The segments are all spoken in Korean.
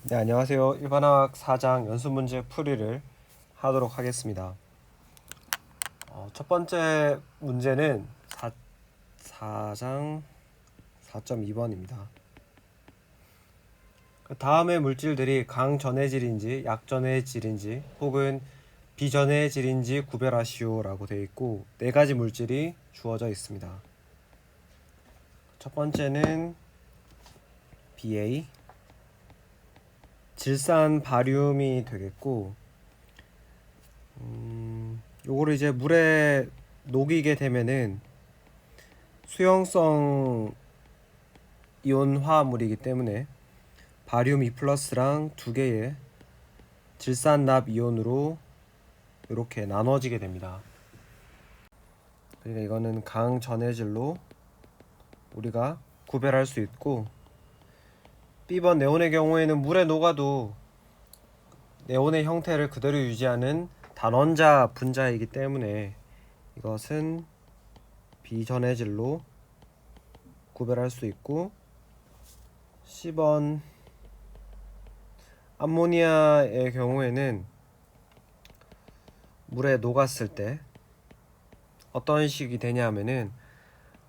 네, 안녕하세요. 일반화학 4장 연습문제 풀이를 하도록 하겠습니다. 첫 번째 문제는 4장 4.2번입니다. 그 다음의 물질들이 강전해 질인지 약전해 질인지 혹은 비전해 질인지 구별하시오 라고 되어 있고 네 가지 물질이 주어져 있습니다. 첫 번째는 BA 질산 바륨이 되겠고 요거를 이제 물에 녹이게 되면은 수용성 이온 화합물이기 때문에 바륨 2+랑 두 개의 질산납 이온으로 이렇게 나눠지게 됩니다. 그러니까 이거는 강전해질로 우리가 구별할 수 있고, B번 네온의 경우에는 물에 녹아도 네온의 형태를 그대로 유지하는 단원자 분자이기 때문에 이것은 비전해질로 구별할 수 있고, C번 암모니아의 경우에는 물에 녹았을 때 어떤 식이 되냐 하면은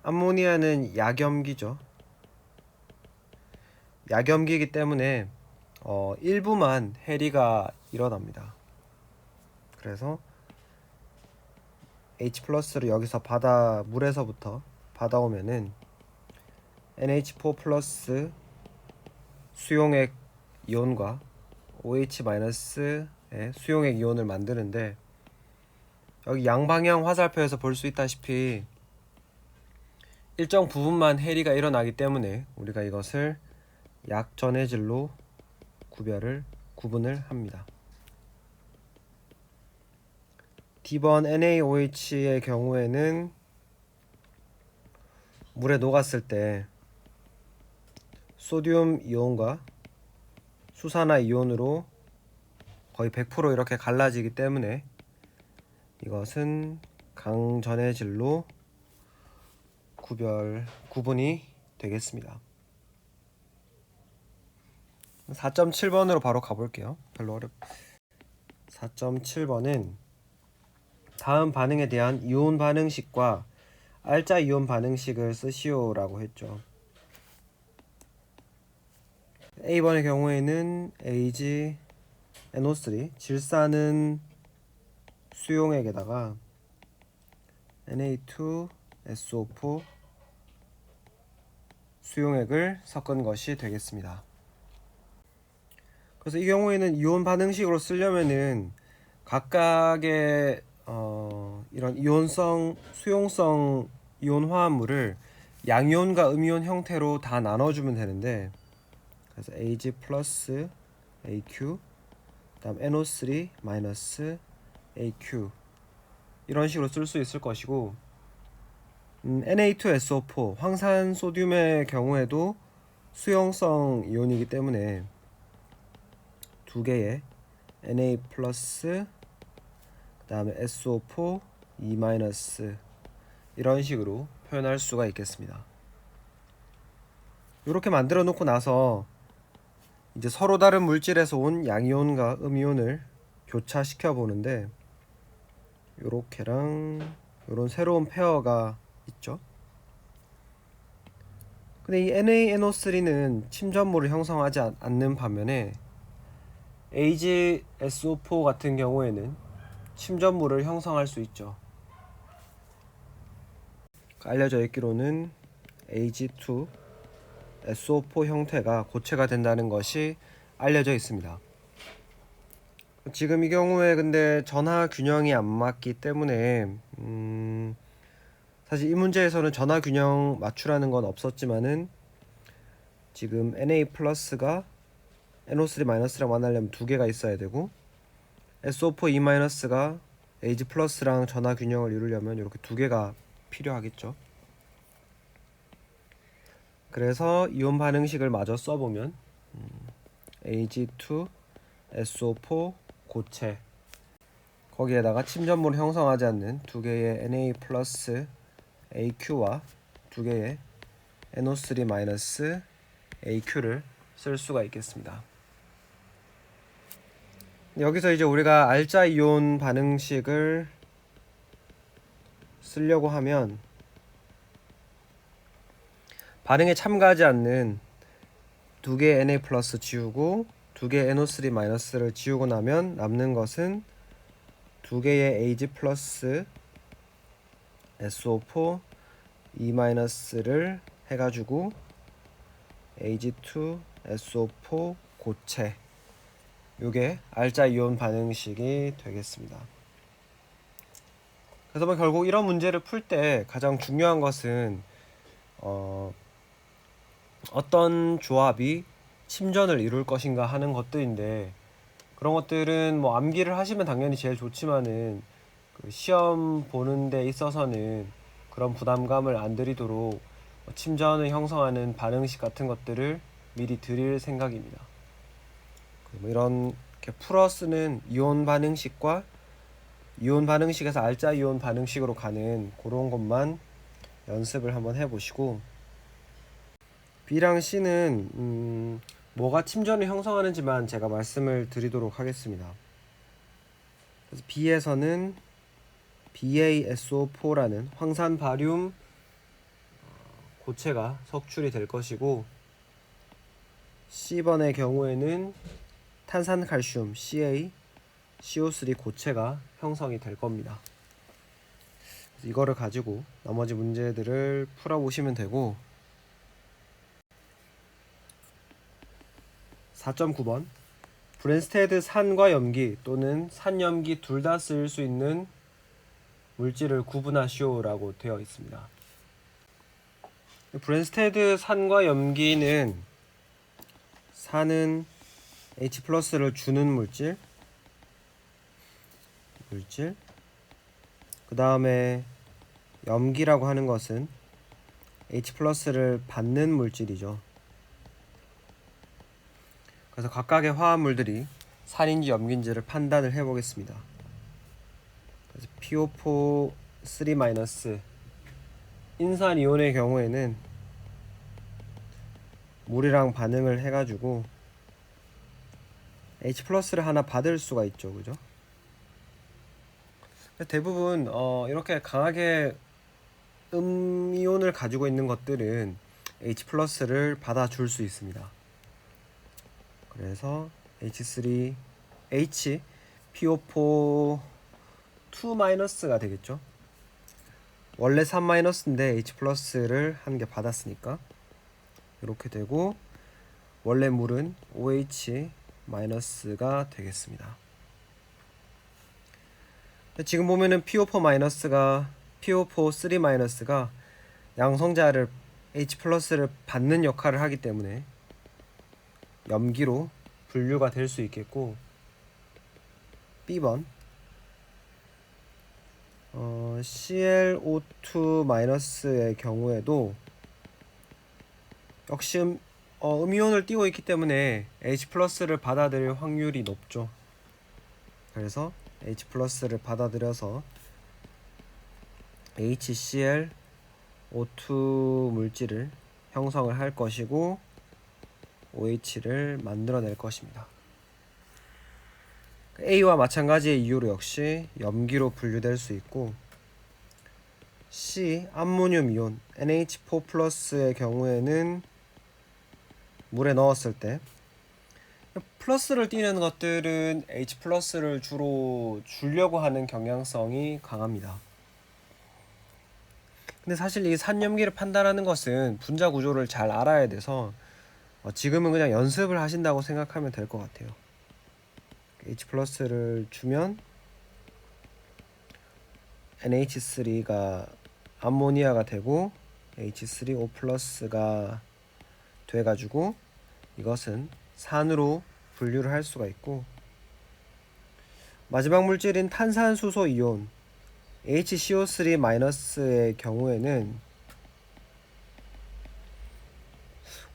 암모니아는 약염기죠. 약염기이기 때문에 일부만 해리가 일어납니다. 그래서 H+를 여기서 물에서부터 받아오면은 NH4 플러스 수용액 이온과 OH 마이너스의 수용액 이온을 만드는데, 여기 양방향 화살표에서 볼 수 있다시피 일정 부분만 해리가 일어나기 때문에 우리가 이것을 약전해질로 구분을 합니다. D번 NaOH의 경우에는 물에 녹았을 때 소듐 이온과 수산화 이온으로 거의 100% 이렇게 갈라지기 때문에 이것은 강전해질로 구분이 되겠습니다. 4.7번으로 바로 가볼게요. 4.7번은 다음 반응에 대한 이온 반응식과 알짜 이온 반응식을 쓰시오 라고 했죠. A번의 경우에는 AgNO3 질산은 수용액에다가 Na2SO4 수용액을 섞은 것이 되겠습니다. 그래서 이 경우에는 이온 반응식으로 쓰려면은 각각의 이런 수용성 이온 화합물을 양이온과 음이온 형태로 다 나눠주면 되는데, 그래서 Ag 플러스 AQ, 그다음 NO3 마이너스 AQ 이런 식으로 쓸 수 있을 것이고, Na2SO4 황산 소듐의 경우에도 수용성 이온이기 때문에 두 개의 Na 플러스 그 다음에 SO4 E 마이너스 이런 식으로 표현할 수가 있겠습니다. 이렇게 만들어 놓고 나서 이제 서로 다른 물질에서 온 양이온과 음이온을 교차시켜 보는데, 요렇게랑 요런 새로운 페어가 있죠. 근데 이 NaNO3는 침전물을 형성하지 않는 반면에 AgSO4 같은 경우에는 침전물을 형성할 수 있죠. 알려져 있기로는 Ag2SO4 형태가 고체가 된다는 것이 알려져 있습니다. 지금 이 경우에 근데 전하 균형이 안 맞기 때문에 사실 이 문제에서는 전하 균형 맞추라는 건 없었지만은 지금 Na 플러스가 NO3 마이너스랑 만나려면 두 개가 있어야 되고, SO4 E 마이너스가 Ag 플러스랑 전하 균형을 이루려면 이렇게 두 개가 필요하겠죠. 그래서 이온 반응식을 마저 써보면 Ag2SO4 고체, 거기에다가 침전물을 형성하지 않는 두 개의 Na 플러스 AQ와 두 개의 NO3 마이너스 AQ를 쓸 수가 있겠습니다. 여기서 이제 우리가 알자 이온 반응식을 쓰려고 하면 반응에 참가하지 않는 두 개의 Na 플러스 지우고 두 개의 NO3 마이너스를 지우고 나면 남는 것은 두 개의 Ag 플러스 SO4 E 마이너스를 해가지고 Ag2 SO4 고체, 요게 알자 이온 반응식이 되겠습니다. 그래서 뭐 결국 이런 문제를 풀 때 가장 중요한 것은 어떤 조합이 침전을 이룰 것인가 하는 것들인데, 그런 것들은 뭐 암기를 하시면 당연히 제일 좋지만은 그 시험 보는 데 있어서는 그런 부담감을 안 들이도록 침전을 형성하는 반응식 같은 것들을 미리 드릴 생각입니다. 뭐 이렇게 풀어 쓰는 이온 반응식과 이온 반응식에서 알자 이온 반응식으로 가는 그런 것만 연습을 한번 해보시고, B랑 C는 뭐가 침전을 형성하는지만 제가 말씀을 드리도록 하겠습니다. 그래서 B에서는 BaSO4라는 황산 바륨 고체가 석출이 될 것이고, C번의 경우에는 탄산칼슘 CaCO3 고체가 형성이 될 겁니다. 이거를 가지고 나머지 문제들을 풀어보시면 되고, 4.9번 브랜스테드 산과 염기 또는 산염기 둘 다 쓰일 수 있는 물질을 구분하시오라고 되어 있습니다. 브랜스테드 산과 염기는 산은 H 플러스를 주는 물질, 그 다음에 염기라고 하는 것은 H 플러스를 받는 물질이죠. 그래서 각각의 화합물들이 산인지 염기인지를 판단을 해보겠습니다. 그래서 PO4 3- 인산이온의 경우에는 물이랑 반응을 해가지고 H 플러스를 하나 받을 수가 있죠, 그죠? 대부분 이렇게 강하게 음이온을 가지고 있는 것들은 H 플러스를 받아줄 수 있습니다. 그래서 H3H PO4 2- 되겠죠. 원래 3-인데 H 플러스를 한 개 받았으니까 이렇게 되고, 원래 물은 OH- 되겠습니다. 지금 보면은 PO4- PO4 3- 양성자를 H 플러스를 받는 역할을 하기 때문에 염기로 분류가 될 수 있겠고, B번 ClO2-의 경우에도 역시 음이온을 띄고 있기 때문에 H 플러스를 받아들일 확률이 높죠. 그래서 H 플러스를 받아들여서 HClO2 물질을 형성을 할 것이고 OH를 만들어낼 것입니다. A와 마찬가지의 이유로 역시 염기로 분류될 수 있고, C 암모늄 이온 NH4+의 경우에는 물에 넣었을 때 플러스를 띄는 것들은 H 플러스를 주로 주려고 하는 경향성이 강합니다. 근데 사실 이 산염기를 판단하는 것은 분자 구조를 잘 알아야 돼서 지금은 그냥 연습을 하신다고 생각하면 될 것 같아요. H 플러스를 주면 NH3가 암모니아가 되고 H3O 플러스가 돼가지고 이것은 산으로 분류를 할 수가 있고, 마지막 물질인 탄산수소 이온 HCO3-의 경우에는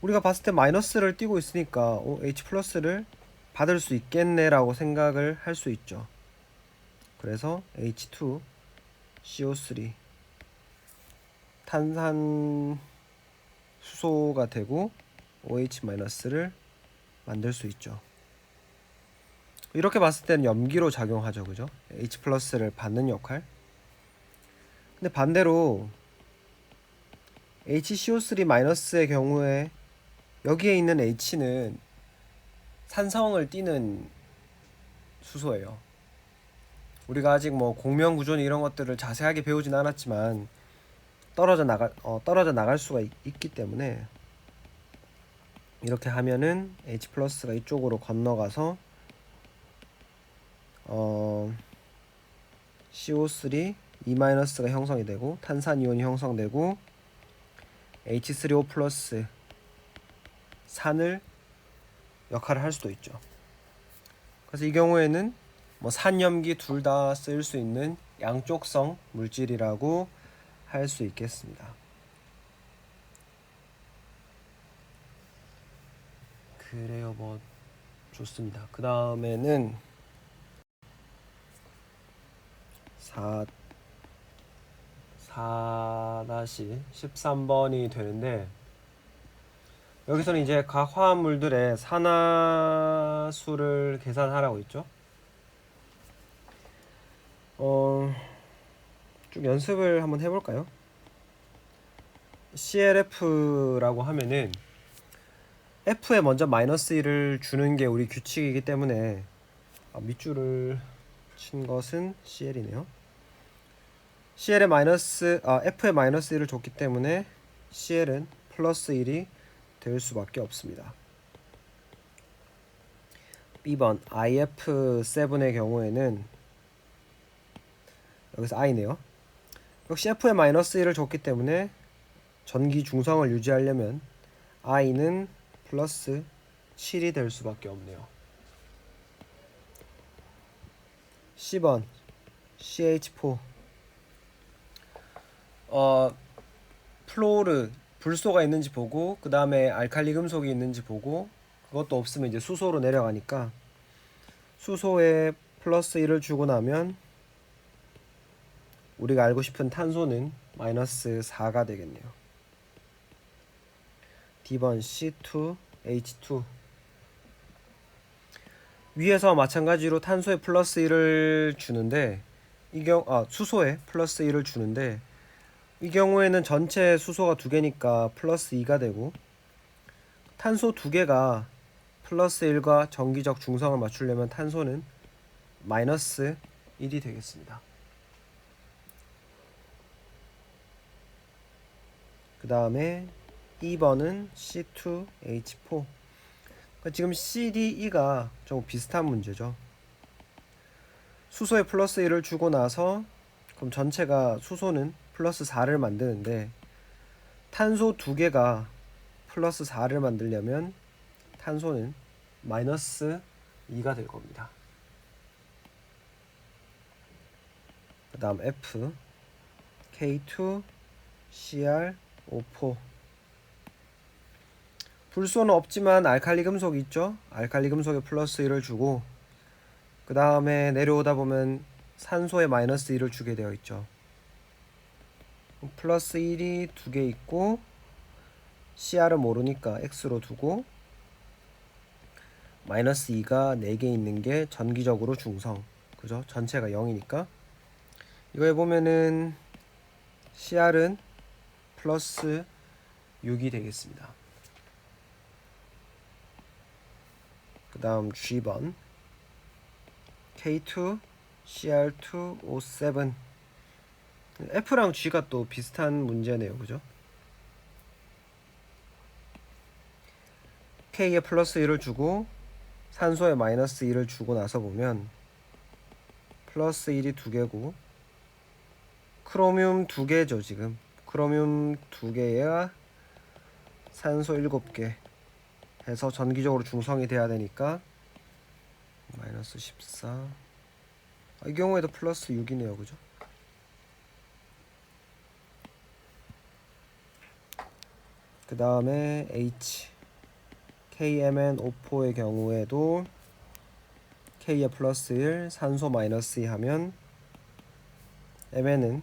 우리가 봤을 때 마이너스를 띄고 있으니까 H 플러스를 받을 수 있겠네 라고 생각을 할 수 있죠. 그래서 H2CO3 탄산 수소가 되고 OH-를 만들 수 있죠. 이렇게 봤을 때는 염기로 작용하죠, 그죠? H 플러스를 받는 역할. 근데 반대로 HCO3 마이너스의 경우에 여기에 있는 H는 산성을 띠는 수소예요. 우리가 아직 뭐 공명 구조나 이런 것들을 자세하게 배우진 않았지만 떨어져 나갈 수가 있기 때문에 이렇게 하면은 H 플러스가 이쪽으로 건너가서 CO3 E 마이너스가 형성이 되고 탄산이온이 형성되고 H3O 플러스 산을 역할을 할 수도 있죠. 그래서 이 경우에는 뭐 산염기 둘 다 쓰일 수 있는 양쪽성 물질이라고 할 수 있겠습니다. 그래요, 뭐 좋습니다. 그 다음에는 4-13번이 되는데, 여기서는 이제 각 화합물들의 산화수를 계산하라고 있죠. 쭉 연습을 한번 해볼까요? CLF라고 하면은 F에 먼저 마이너스 1을 주는 게 우리 규칙이기 때문에 밑줄을 친 것은 CL이네요. F에 마이너스 1을 줬기 때문에 CL은 플러스 1이 될 수밖에 없습니다. B번 IF7의 경우에는 여기서 I네요. 역시 F에 마이너스 1을 줬기 때문에 전기 중성을 유지하려면 I는 플러스 7이 될 수밖에 없네요. C번 CH4 플로르 불소가 있는지 보고 그 다음에 알칼리 금속이 있는지 보고 그것도 없으면 이제 수소로 내려가니까 수소에 플러스 1을 주고 나면 우리가 알고 싶은 탄소는 마이너스 4가 되겠네요. D번 C2H2 위에서 마찬가지로 탄소에 플러스 1을 주는데 수소에 플러스 1을 주는데 이 경우에는 전체 수소가 2개니까 플러스 2가 되고 탄소 2개가 플러스 1과 정기적 중성을 맞추려면 탄소는 마이너스 1이 되겠습니다. 그 다음에 2번은 C2H4 지금 CDE가 좀 비슷한 문제죠. 수소에 플러스 1을 주고 나서 그럼 전체가 수소는 플러스 4를 만드는데 탄소 2개가 플러스 4를 만들려면 탄소는 마이너스 2가 될 겁니다. 그 다음 F K2 CrO4 불소는 없지만 알칼리 금속이 있죠. 알칼리 금속에 플러스 1을 주고 그 다음에 내려오다 보면 산소에 마이너스 1을 주게 되어 있죠. 플러스 1이 2개 있고 CR은 모르니까 X로 두고 마이너스 2가 4개 있는 게 전기적으로 중성 그죠? 전체가 0이니까 이거 해보면은 CR은 플러스 6이 되겠습니다. 그 다음 G번 K2 CR2O7 F랑 G가 또 비슷한 문제네요. 그죠? K에 플러스 1을 주고 산소에 마이너스 1을 주고 나서 보면 플러스 1이 2개고 크로뮴 2개죠. 지금 크로뮴 2개야 산소 7개 해서 전기적으로 중성이 돼야 되니까 마이너스 14 이 경우에도 플러스 6이네요. 그죠? 그 다음에 H KMnO4의 경우에도 K에 플러스 1 산소 마이너스 2 하면 Mn은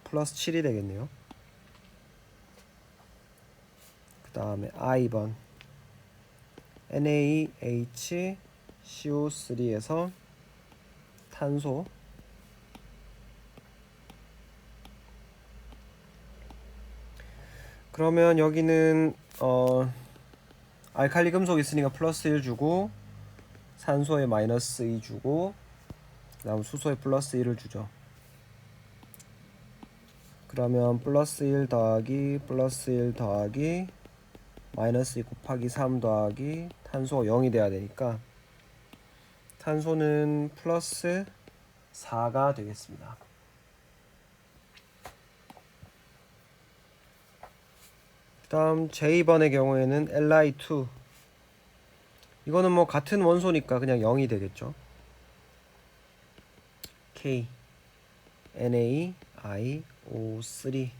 플러스 7이 되겠네요. 그 다음에 I번 NaHCO3에서 탄소, 그러면 여기는 알칼리 금속 있으니까 플러스 1 주고 산소에 마이너스 2 주고 그 다음 수소에 플러스 1을 주죠. 그러면 플러스 1 더하기 플러스 1 더하기 마이너스 2 곱하기 3 더하기 탄소가 0이 돼야 되니까 탄소는 플러스 4가 되겠습니다. 그 다음 J번의 경우에는 Li2, 이거는 뭐 같은 원소니까 그냥 0이 되겠죠. K NaIO3,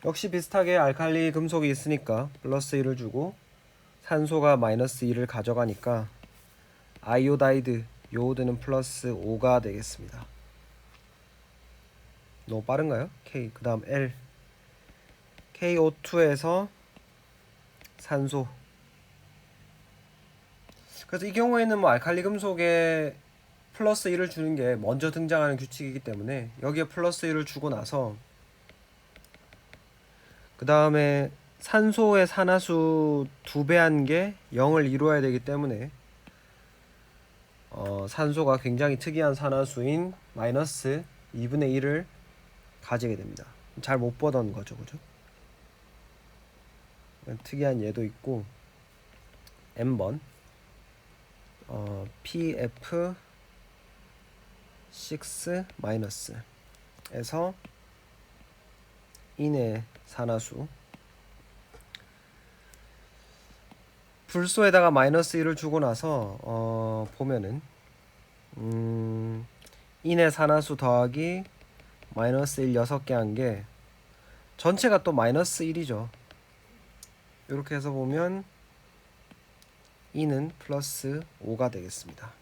역시 비슷하게 알칼리 금속이 있으니까 플러스 1을 주고 산소가 마이너스 2를 가져가니까 아이오다이드, 요오드는 플러스 5가 되겠습니다. 너무 빠른가요? K, 그 다음 L, KO2에서 산소. 그래서 이 경우에는 뭐 알칼리 금속에 플러스 1을 주는 게 먼저 등장하는 규칙이기 때문에 여기에 플러스 1을 주고 나서 그 다음에 산소의 산화수 2배 한 게 0을 이루어야 되기 때문에 산소가 굉장히 특이한 산화수인 마이너스 2분의 1을 가지게 됩니다. 잘 못 보던 거죠, 그죠? 특이한 예도 있고, M번 PF6 마이너스에서 인의 산화수, 불소에다가 마이너스 1을 주고 나서 보면은 인의 산화수 더하기 마이너스 1 6개 한 게 전체가 또 마이너스 1이죠. 이렇게 해서 보면 E는 플러스 5가 되겠습니다.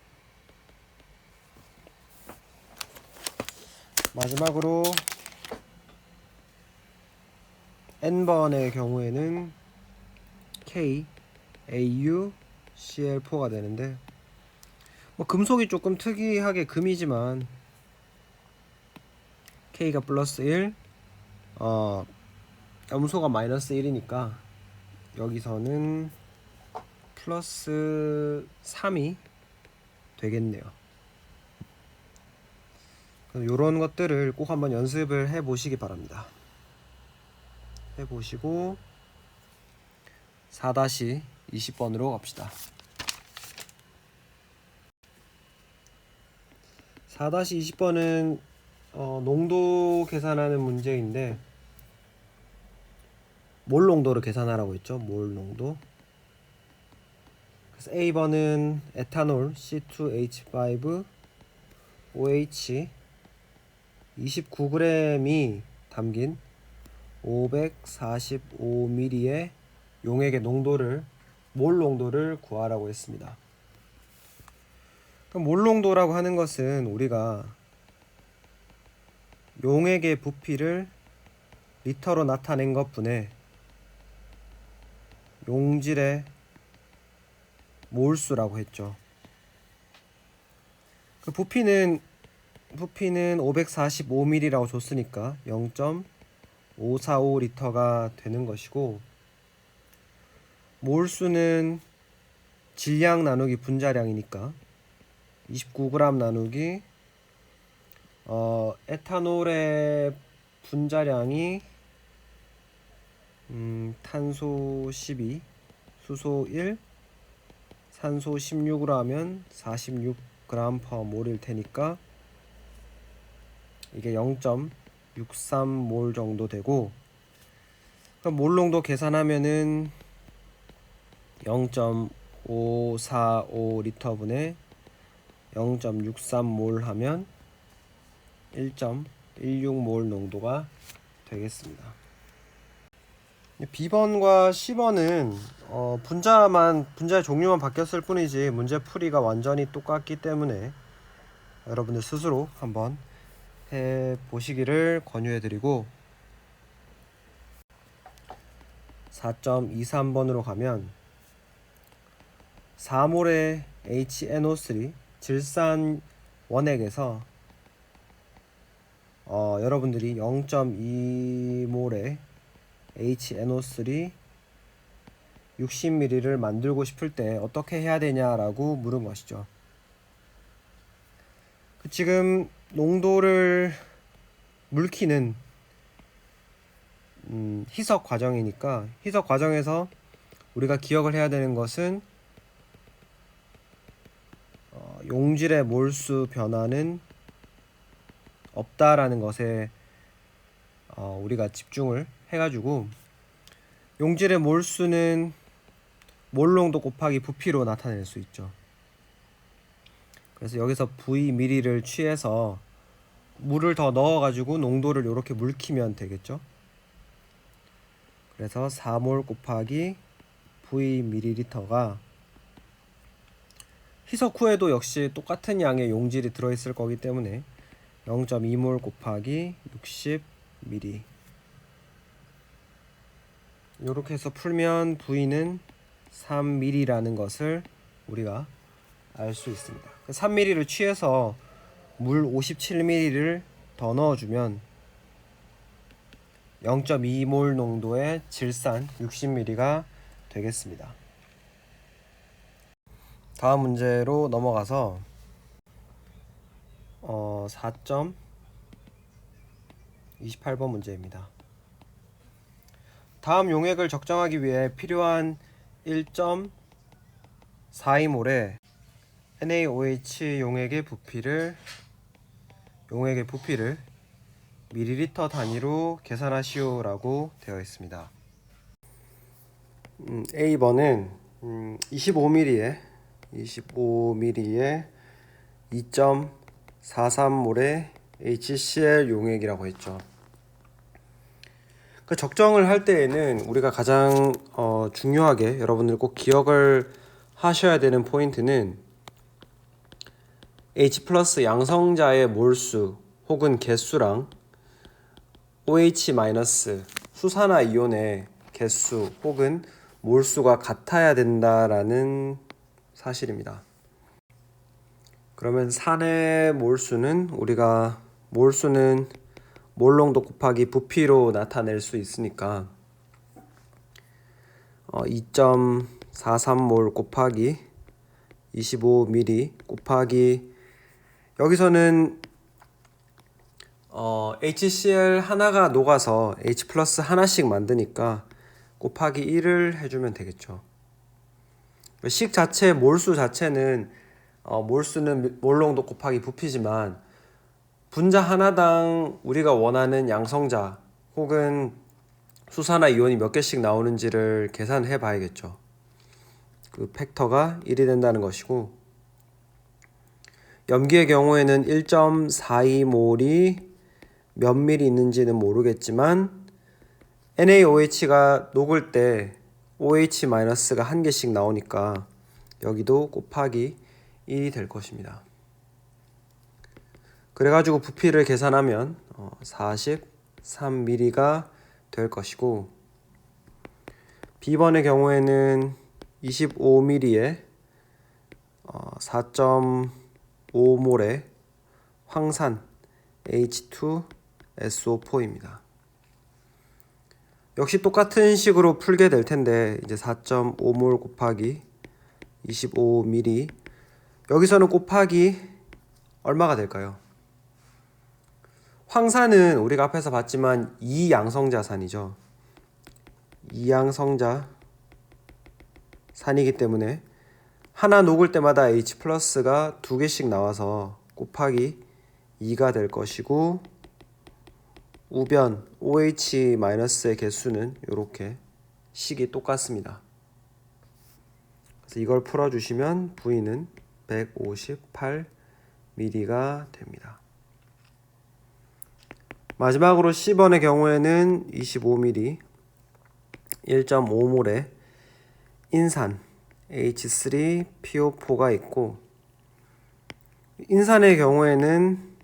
마지막으로 N번의 경우에는 K, AU, CL4가 되는데, 뭐 금속이 조금 특이하게 금이지만 K가 플러스 1, 염소가 마이너스 1이니까 여기서는 플러스 3이 되겠네요. 이런 것들을 꼭 한번 연습을 해 보시기 바랍니다. 해 보시고 4-20번으로 갑시다. 4-20번은 농도 계산하는 문제인데, 몰 농도를 계산하라고 했죠. 몰 농도. 그래서 A번은 에탄올 C2H5OH 29g이 담긴 545ml의 용액의 농도를, 몰 농도를 구하라고 했습니다. 그럼 몰 농도라고 하는 것은 우리가 용액의 부피를 리터로 나타낸 것분에 용질의 몰수라고 했죠. 그 부피는 545ml라고 줬으니까 0.545리터가 되는 것이고, 몰수는 질량 나누기 분자량이니까 29g 나누기 에탄올의 분자량이 탄소 12, 수소 1, 산소 16으로 하면 46g/몰일 테니까 이게 0.63몰 정도 되고, 그럼 몰 농도 계산하면은 0.545리터분의 0.63몰 하면 1.16몰 농도가 되겠습니다. B번과 C번은 분자의 종류만 바뀌었을 뿐이지 문제 풀이가 완전히 똑같기 때문에 여러분들 스스로 한번 해 보시기를 권유해 드리고, 4.23번으로 가면 4몰의 HNO3 질산 원액에서 여러분들이 0.2몰의 HNO3 60ml를 만들고 싶을 때 어떻게 해야 되냐라고 물은 것이죠. 지금 농도를 물키는 희석 과정이니까 희석 과정에서 우리가 기억을 해야 되는 것은 용질의 몰수 변화는 없다라는 것에 우리가 집중을 해가지고 용질의 몰수는 몰농도 곱하기 부피로 나타낼 수 있죠. 그래서 여기서 Vml를 취해서 물을 더 넣어가지고 농도를 이렇게 물키면 되겠죠. 그래서 4몰 곱하기 Vml가 희석 후에도 역시 똑같은 양의 용질이 들어있을 거기 때문에 0.2몰 곱하기 60ml 이렇게 해서 풀면 V는 3ml라는 것을 우리가 알 수 있습니다. 3ml를 취해서 물 57ml를 더 넣어주면 0.2몰 농도의 질산 60ml가 되겠습니다. 다음 문제로 넘어가서 4.28번 문제입니다. 다음 용액을 적정하기 위해 필요한 1.42몰의 NaOH 용액의 부피를 밀리리터 단위로 계산하시오라고 되어 있습니다. A번은 25ml에 2.43몰의 HCl 용액이라고 했죠. 그 적정을 할 때에는 우리가 가장 중요하게 여러분들 꼭 기억을 하셔야 되는 포인트는 H 플러스 양성자의 몰수 혹은 개수랑 OH 마이너스 수산화 이온의 개수 혹은 몰수가 같아야 된다라는 사실입니다. 그러면 산의 몰수는 우리가 몰수는 몰농도 곱하기 부피로 나타낼 수 있으니까 2.43몰 곱하기 25ml 곱하기 여기서는 HCl 하나가 녹아서 H 플러스 하나씩 만드니까 곱하기 1을 해주면 되겠죠. 식 자체 몰수 자체는 몰수는 몰농도 곱하기 부피지만 분자 하나당 우리가 원하는 양성자 혹은 수산화 이온이 몇 개씩 나오는지를 계산해 봐야겠죠. 그 팩터가 1이 된다는 것이고 염기의 경우에는 1.42몰이 몇 밀이 있는지는 모르겠지만 NaOH가 녹을 때 OH-가 한 개씩 나오니까 여기도 곱하기 1이 될 것입니다. 그래가지고 부피를 계산하면 43ml가 될 것이고 B번의 경우에는 25ml에 4.5몰의 황산 H2SO4입니다. 역시 똑같은 식으로 풀게 될 텐데 이제 4.5몰 곱하기 25ml 여기서는 곱하기 얼마가 될까요? 황산은 우리가 앞에서 봤지만 2양성자산이죠. 2양성자산이기 때문에 하나 녹을 때마다 H 플러스가 2개씩 나와서 곱하기 2가 될 것이고 우변 OH-의 개수는 이렇게 식이 똑같습니다. 그래서 이걸 풀어주시면 V는 158ml가 됩니다. 마지막으로 C번의 경우에는 25ml 1.5몰의 인산 H3PO4가 있고 인산의 경우에는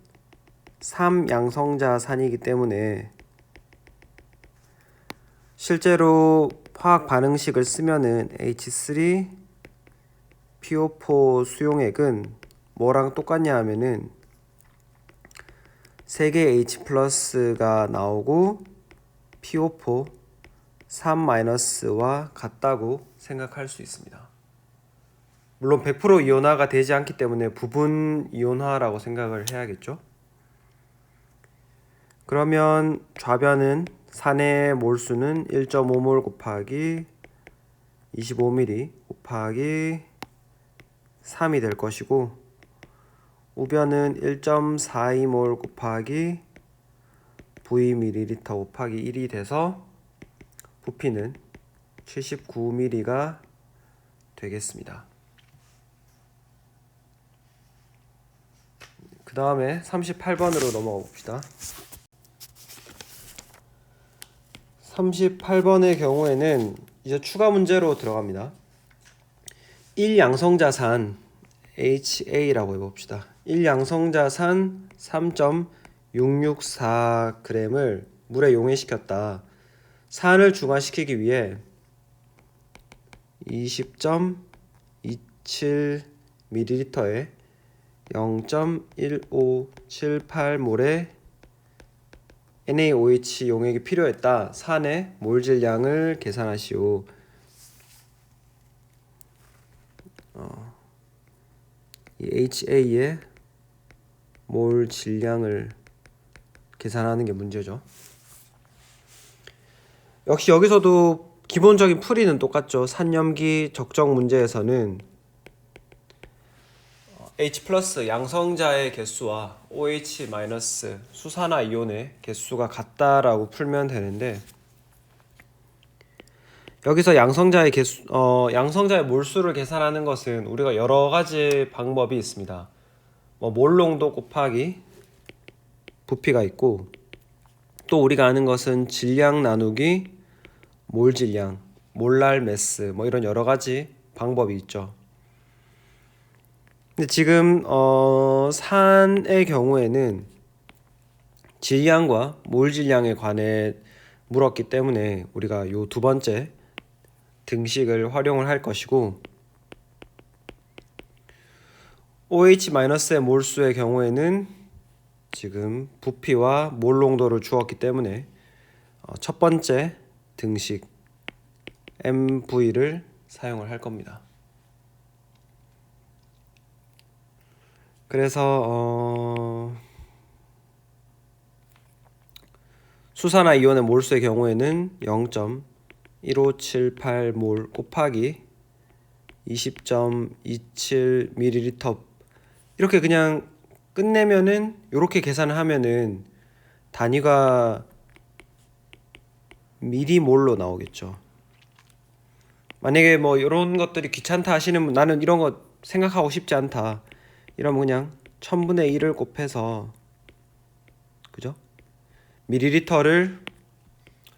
3양성자산이기 때문에 실제로 화학 반응식을 쓰면은 H3PO4 수용액은 뭐랑 똑같냐 하면은 3개 H 플러스가 나오고 PO4 3 마이너스와 같다고 생각할 수 있습니다. 물론 100% 이온화가 되지 않기 때문에 부분 이온화라고 생각을 해야겠죠. 그러면 좌변은 산의 몰수는 1.5몰 곱하기 25ml 곱하기 3이 될 것이고, 우변은 1.42몰 곱하기 Vml 곱하기 1이 돼서 부피는 79ml가 되겠습니다. 그 다음에 38번으로 넘어가 봅시다. 38번의 경우에는 이제 추가 문제로 들어갑니다. 1양성자산 HA라고 해봅시다. 1양성자산 3.664g을 물에 용해시켰다. 산을 중화시키기 위해 20.27ml에 0.1578몰의 NaOH 용액이 필요했다. 산의 몰질량을 계산하시오. 이 HA의 몰 질량을 계산하는 게 문제죠. 역시 여기서도 기본적인 풀이는 똑같죠. 산염기 적정 문제에서는 H 플러스 양성자의 개수와 OH 마이너스 수산화 이온의 개수가 같다라고 풀면 되는데, 여기서 양성자의 양성자의 몰수를 계산하는 것은 우리가 여러 가지 방법이 있습니다. 몰농도 곱하기 부피가 있고, 또 우리가 아는 것은 질량 나누기 몰질량, 몰랄 매스, 이런 여러 가지 방법이 있죠. 근데 지금 산의 경우에는 질량과 몰질량에 관해 물었기 때문에 우리가 요 두 번째 등식을 활용을 할 것이고, OH-의 몰수의 경우에는 지금 부피와 몰 농도를 주었기 때문에 첫 번째 등식 MV를 사용을 할 겁니다. 그래서 수산화 이온의 몰수의 경우에는 0.1578몰 곱하기 20.27ml 이렇게 그냥 끝내면은, 이렇게 계산을 하면은 단위가 미리몰로 나오겠죠. 만약에 이런 것들이 귀찮다 하시는 분, 나는 이런 거 생각하고 싶지 않다 이러면 그냥 1000분의 1을 곱해서, 그죠? 밀리리터를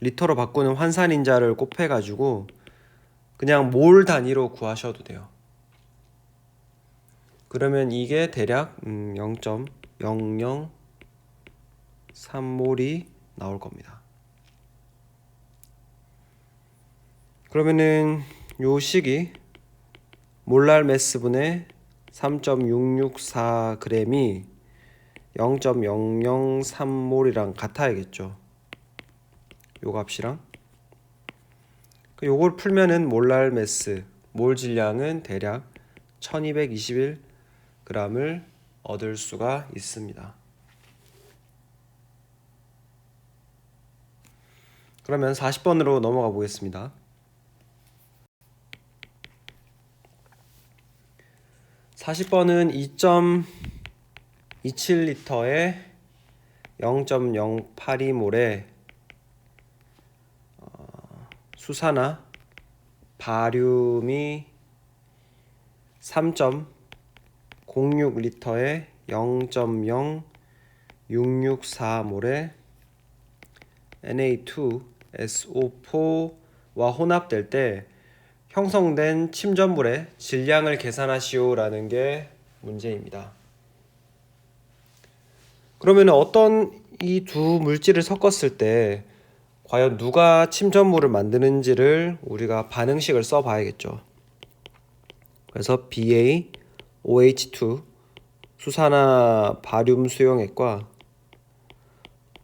리터로 바꾸는 환산인자를 곱해가지고 그냥 몰 단위로 구하셔도 돼요. 그러면 이게 대략 0.003몰이 나올 겁니다. 그러면은 요 식이 몰랄 매스분의 3.664g이 0.003몰이랑 같아야겠죠. 요 값이랑. 요걸 풀면은 몰랄 매스, 몰 질량은 대략 1221g을 얻을 수가 있습니다. 그러면 40번으로 넘어가 보겠습니다. 40번은 2.27L에 0.082몰의 수산화 바륨이 3.06L에 0.0664몰의 Na2SO4와 혼합될 때 형성된 침전물의 질량을 계산하시오라는 게 문제입니다. 그러면 어떤 이 두 물질을 섞었을 때 과연 누가 침전물을 만드는지를 우리가 반응식을 써 봐야겠죠. 그래서 BaOH2 수산화 바륨 수용액과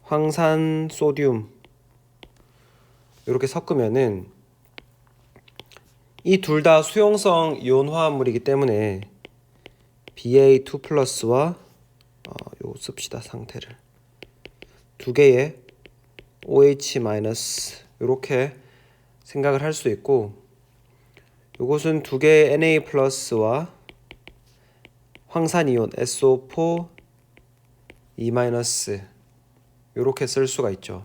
황산 소듐 이렇게 섞으면은 이 둘 다 수용성 이온 화합물이기 때문에 BA2 플러스와 요 씁시다 상태를 두 개의 OH 마이너스 이렇게 생각을 할 수 있고, 요것은 두 개의 Na 플러스와 황산이온 SO4 E 마이너스 이렇게 쓸 수가 있죠.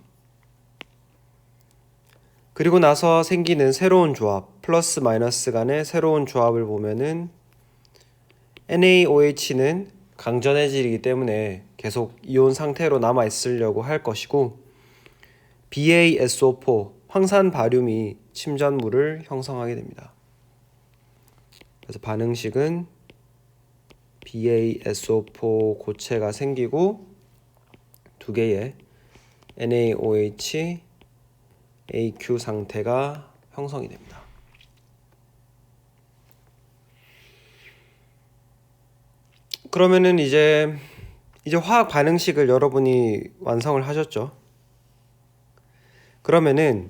그리고 나서 생기는 새로운 조합, 플러스 마이너스 간의 새로운 조합을 보면은 NaOH는 강전해질이기 때문에 계속 이온 상태로 남아 있으려고 할 것이고, BaSO4 황산 바륨이 침전물을 형성하게 됩니다. 그래서 반응식은 BaSO4 고체가 생기고 두 개의 NaOH AQ 상태가 형성이 됩니다. 그러면은 이제 화학 반응식을 여러분이 완성을 하셨죠? 그러면은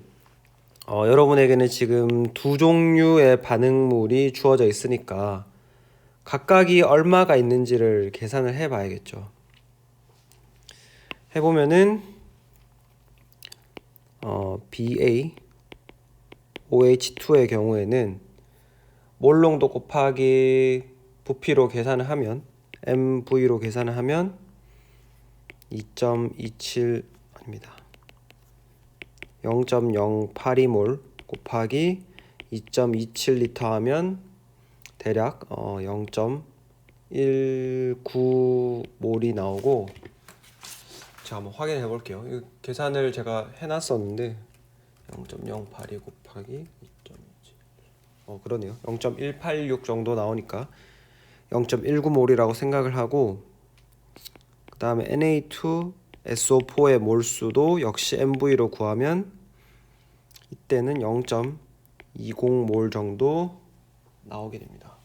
여러분에게는 지금 두 종류의 반응물이 주어져 있으니까 각각이 얼마가 있는지를 계산을 해 봐야겠죠. 해보면은 BaOH2의 경우에는 몰 농도 곱하기 부피로 계산을 하면 MV로 계산을 하면 2.27 아닙니다. 0.082몰 곱하기 2.27리터 하면 대략 0.19몰이 나오고, 자 한번 확인해 볼게요. 이 계산을 제가 해놨었는데 0.082 곱하기 2.27 그러네요. 0.186 정도 나오니까 0.19몰이라고 생각을 하고, 그 다음에 Na2SO4의 몰수도 역시 MV로 구하면 이때는 0.20몰 정도 나오게 됩니다.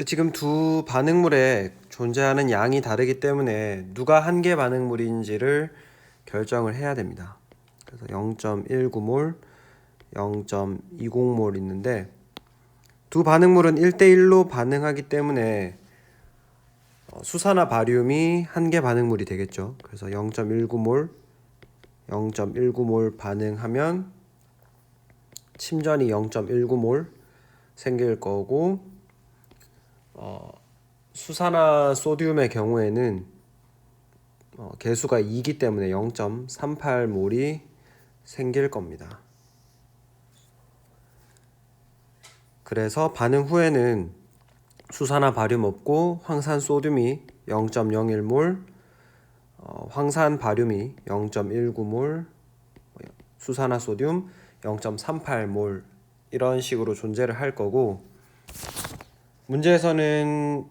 지금 두 반응물에 존재하는 양이 다르기 때문에 누가 한 개 반응물인지를 결정을 해야 됩니다. 그래서 0.19몰, 0.20몰 있는데 두 반응물은 1대1로 반응하기 때문에 수산화 바륨이 한 개 반응물이 되겠죠. 그래서 0.19몰, 0.19몰 반응하면 침전이 0.19몰 생길 거고, 수산화 소듐의 경우에는 개수가 2이기 때문에 0.38몰이 생길 겁니다. 그래서 반응 후에는 수산화 바륨 없고 황산 소듐이 0.01몰, 황산 바륨이 0.19몰, 수산화 소듐 0.38몰 이런 식으로 존재를 할 거고, 문제에서는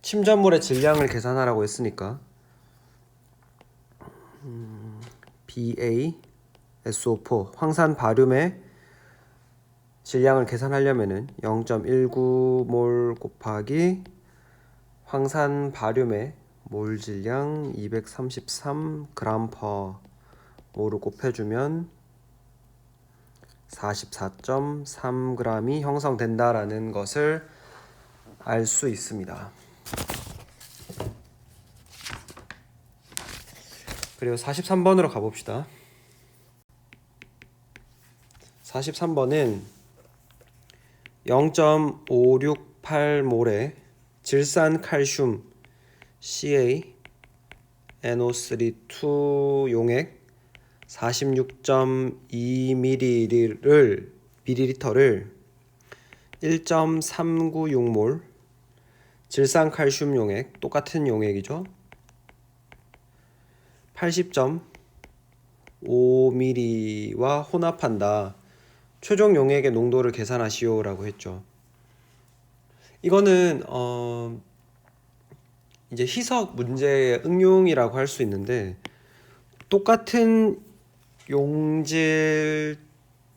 침전물의 질량을 계산하라고 했으니까 BaSO4 황산 바륨의 질량을 계산하려면은 0.19몰 곱하기 황산 바륨의 몰 질량 233g/몰을 곱해주면 44.3g이 형성된다라는 것을 알 수 있습니다. 그리고 43번으로 가봅시다. 43번은 0.568몰의 질산 칼슘 CaNO3 용액 46.2ml를 1.396몰 질산 칼슘 용액, 똑같은 용액이죠. 80.5ml와 혼합한다. 최종 용액의 농도를 계산하시오 라고 했죠. 이거는 이제 희석 문제의 응용이라고 할 수 있는데, 똑같은 용질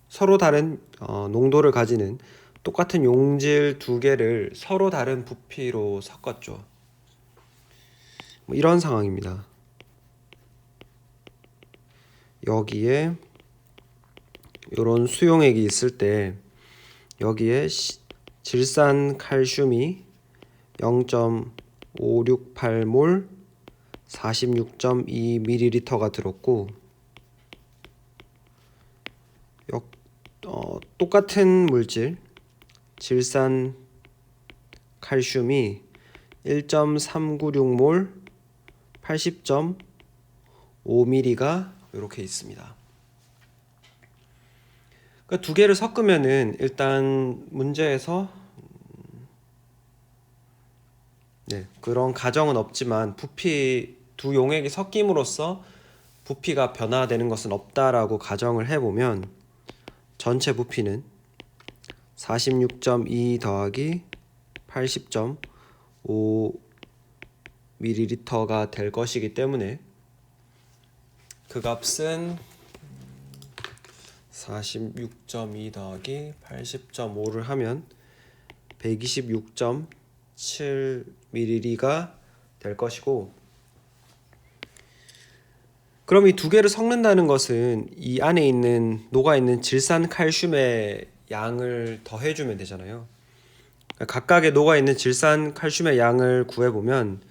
서로 다른 농도를 가지는 똑같은 용질 두 개를 서로 다른 부피로 섞었죠. 뭐 이런 상황입니다. 여기에 이런 수용액이 있을 때 여기에 질산 칼슘이 0.568몰 46.2ml가 들었고 똑같은 물질 질산 칼슘이 1.396몰 80.5ml가 이렇게 있습니다. 그러니까 두 개를 섞으면은 일단 문제에서 그런 가정은 없지만 부피 두 용액이 섞임으로써 부피가 변화되는 것은 없다라고 가정을 해보면 전체 부피는 46.2 더하기 80.5ml가 될 것이기 때문에 그 값은 46.2 더하기 80.5를 하면 126.7ml가 될 것이고, 그럼 이 두 개를 섞는다는 것은 이 안에 있는 녹아있는 질산 칼슘의 양을 더해주면 되잖아요. 각각의 녹아있는 질산 칼슘의 양을 구해보면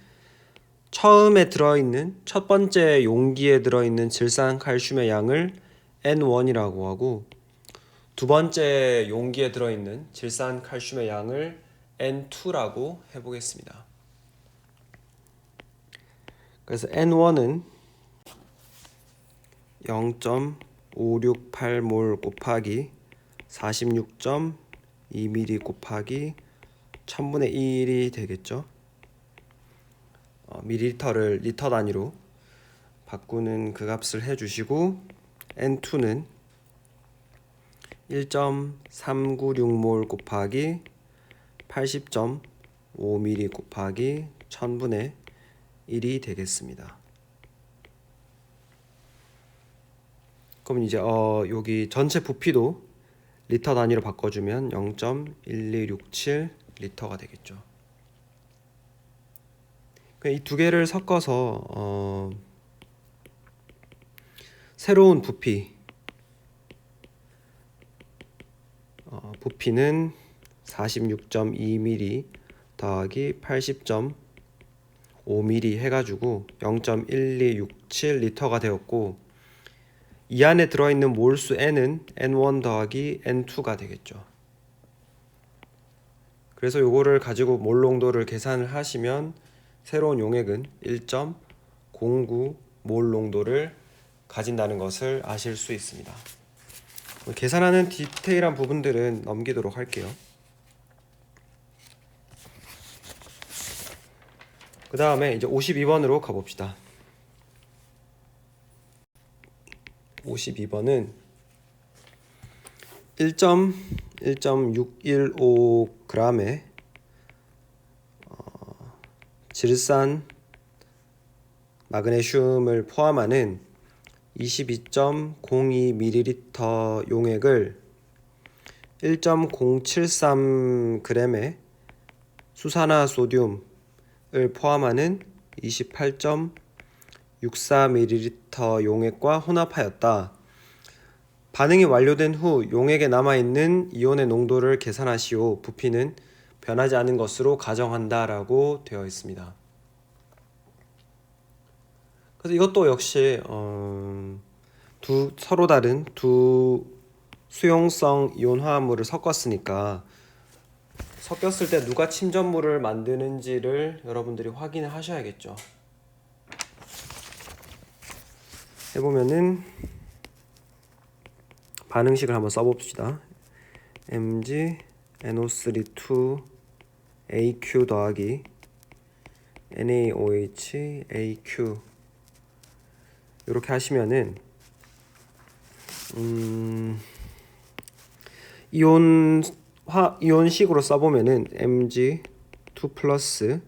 처음에 들어있는 첫 번째 용기에 들어있는 질산 칼슘의 양을 N1이라고 하고 두 번째 용기에 들어있는 질산 칼슘의 양을 N2라고 해보겠습니다. 그래서 N1은 0.568몰 곱하기 46.2ml 곱하기 1000분의 1이 되겠죠. 밀리리터를 리터 단위로 바꾸는 그 값을 해주시고, N2는 1.396몰 곱하기 80.5ml 곱하기 1000분의 1이 되겠습니다. 그럼 이제 여기 전체 부피도 리터 단위로 바꿔주면 0.1267 리터가 되겠죠. 이 두 개를 섞어서 새로운 부피는 46.2ml 더하기 80.5ml 해가지고 0.1267 리터가 되었고, 이 안에 들어있는 몰수 N은 N1 더하기 N2가 되겠죠. 그래서 요거를 가지고 몰 농도를 계산을 하시면 새로운 용액은 1.09 몰 농도를 가진다는 것을 아실 수 있습니다. 계산하는 디테일한 부분들은 넘기도록 할게요. 그 다음에 이제 52번으로 가봅시다. 52번은 1.615g의 질산 마그네슘을 포함하는 22.02ml 용액을 1.073g의 수산화 소듐을 포함하는 28.64ml 용액과 혼합하였다. 반응이 완료된 후 용액에 남아있는 이온의 농도를 계산하시오. 부피는 변하지 않은 것으로 가정한다 라고 되어 있습니다. 그래서 이것도 역시 서로 다른 두 수용성 이온 화합물을 섞었으니까 섞였을 때 누가 침전물을 만드는지를 여러분들이 확인을 하셔야겠죠. 해보면은 반응식을 한번 써봅시다. Mg NO3 2AQ 더하기 NaOH AQ 이렇게 하시면은 이온식으로 써보면은 Mg2 플러스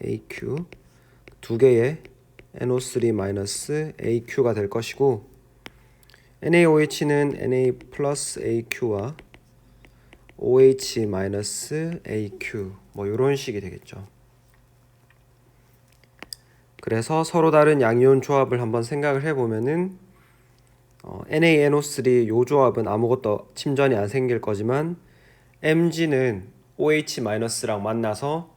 AQ 두 개의 NO3-AQ가 될 것이고 NaOH는 Na 플러스 AQ와 OH 마이너스 AQ 뭐 이런 식이 되겠죠. 그래서 서로 다른 양이온 조합을 한번 생각을 해보면은 NaNO3 요 조합은 아무것도 침전이 안 생길 거지만 Mg는 OH-랑 만나서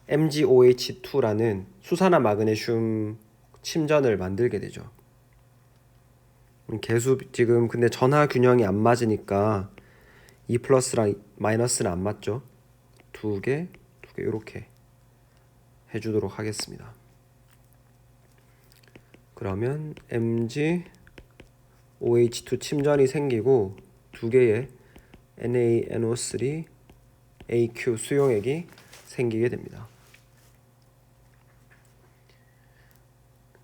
MgOH2라는 수산화 마그네슘 침전을 만들게 되죠. 계수 지금 근데 전하 균형이 안 맞으니까 2 플러스랑 마이너스는 안 맞죠. 두 개 이렇게 해주도록 하겠습니다. 그러면 MgOH2 침전이 생기고 두 개의 NaNO3 AQ 수용액이 생기게 됩니다.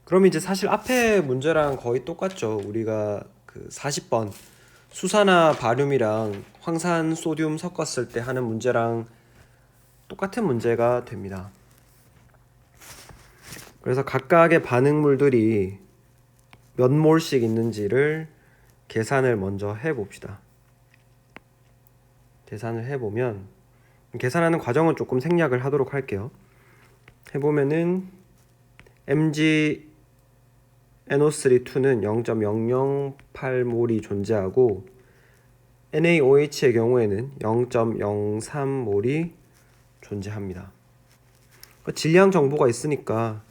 그럼 이제 사실 앞에 문제랑 거의 똑같죠. 우리가 그 40번 수산화 바륨이랑 황산 소듐 섞었을 때 하는 문제랑 똑같은 문제가 됩니다. 그래서 각각의 반응물들이 몇 몰씩 있는지를 계산을 먼저 해봅시다. 계산을 해보면 계산하는 과정은 조금 생략을 하도록 할게요. 해보면은 MgNO3-2는 0.008몰이 존재하고 NaOH의 경우에는 0.03몰이 존재합니다. 질량 정보가 있으니까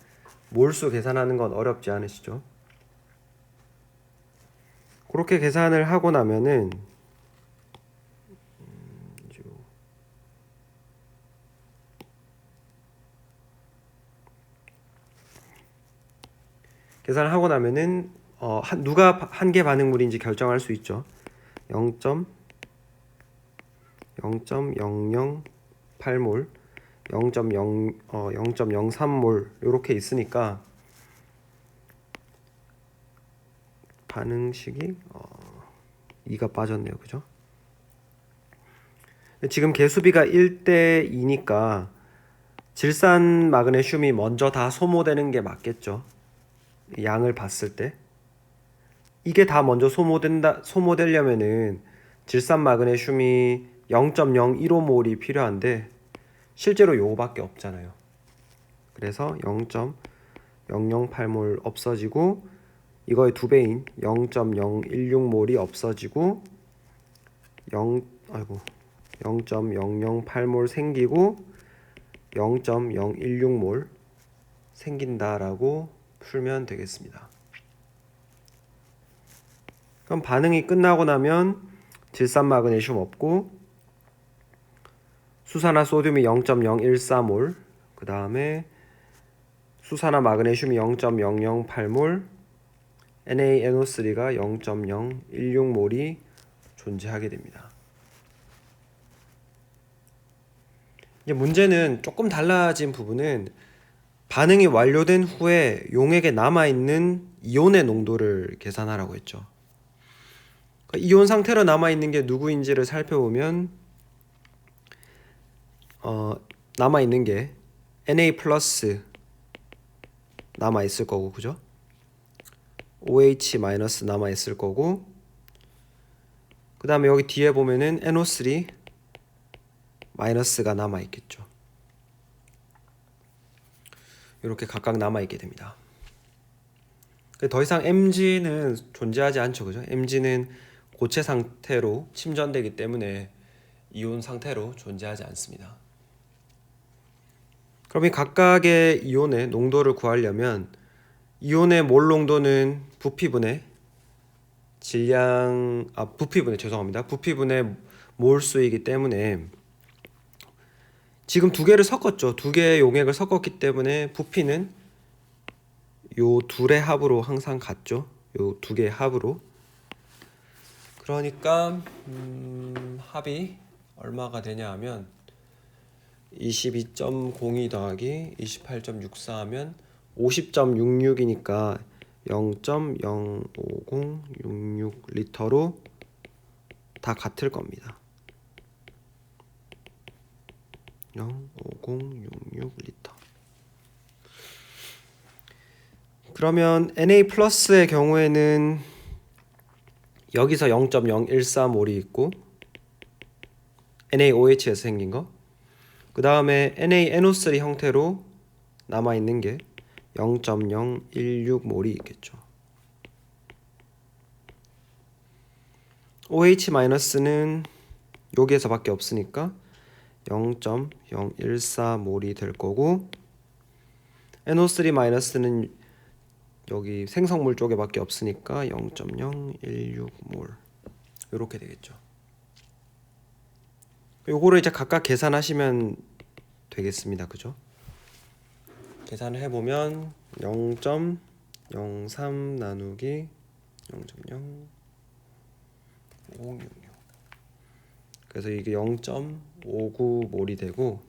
몰수 계산하는 건 어렵지 않으시죠? 그렇게 계산을 하고 나면은 계산을 하고 나면은 누가 한 개 반응물인지 결정할 수 있죠. 0.008몰, 0.03몰 이렇게 있으니까 반응식이 2가 빠졌네요. 그죠? 지금 개수비가 1대 2니까 질산 마그네슘이 먼저 다 소모되는 게 맞겠죠. 양을 봤을 때 이게 다 먼저 소모되려면은 질산 마그네슘이 0.015몰이 필요한데 실제로 요거밖에 없잖아요. 그래서 0.008몰 없어지고 이거의 두 배인 0.016몰이 없어지고 0.008몰 생기고 0.016몰 생긴다라고 풀면 되겠습니다. 그럼 반응이 끝나고 나면 질산 마그네슘 없고 수산화 소듐이 0.014몰, 그 다음에 수산화 마그네슘이 0.008몰, NaNO3가 0.016몰이 존재하게 됩니다. 이제 문제는 조금 달라진 부분은 반응이 완료된 후에 용액에 남아있는 이온의 농도를 계산하라고 했죠. 이온 상태로 남아있는 게 누구인지를 살펴보면 남아있는 게 Na 플러스 남아있을 거고, 그죠? OH 마이너스 남아있을 거고, 그 다음에 여기 뒤에 보면은 NO3 마이너스가 남아있겠죠. 이렇게 각각 남아있게 됩니다. 더 이상 Mg는 존재하지 않죠, 그죠? Mg는 고체 상태로 침전되기 때문에 이온 상태로 존재하지 않습니다. 그럼 이 각각의 이온의 농도를 구하려면 이온의 몰 농도는 부피분의 부피분의 몰수이기 때문에 지금 두 개를 섞었죠. 두 개의 용액을 섞었기 때문에 부피는 요 둘의 합으로 항상 같죠. 요 두 개의 합으로. 그러니까 합이 얼마가 되냐 하면 22.02 더하기 28.64 하면 50.66이니까 0.05066리터로 다 같을 겁니다. 0.5066리터. 그러면 Na 플러스의 경우에는 여기서 0.014몰이 있고 NaOH에서 생긴 거, 그 다음에 NaNO3 형태로 남아있는 게 0.016몰이 있겠죠. OH-는 여기에서밖에 없으니까 0.014몰이 될 거고, NO3-는 여기 생성물 쪽에밖에 없으니까 0.016몰 이렇게 되겠죠. 요거를 이제 각각 계산하시면 되겠습니다. 그죠? 계산을 해보면 0.03 나누기 0.0566, 그래서 이게 0.59몰이 되고,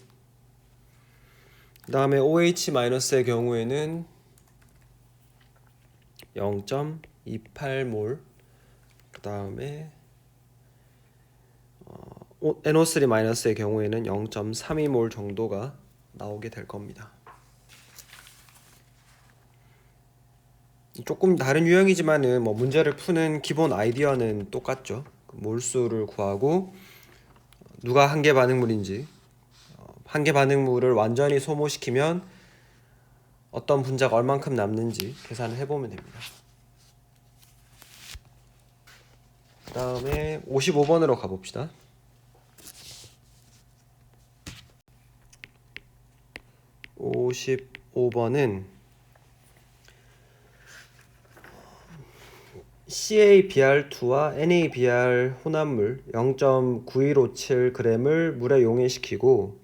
그 다음에 OH-의 경우에는 0.28몰, 그 다음에 NO3-의 경우에는 0.32몰 정도가 나오게 될 겁니다. 조금 다른 유형이지만은 뭐 문제를 푸는 기본 아이디어는 똑같죠. 몰수를 구하고 누가 한계 반응물인지, 한계 반응물을 완전히 소모시키면 어떤 분자가 얼만큼 남는지 계산을 해보면 됩니다. 그 다음에 55번으로 가봅시다. 55번은 CaBr2와 NaBr 혼합물 0.9157g을 물에 용해시키고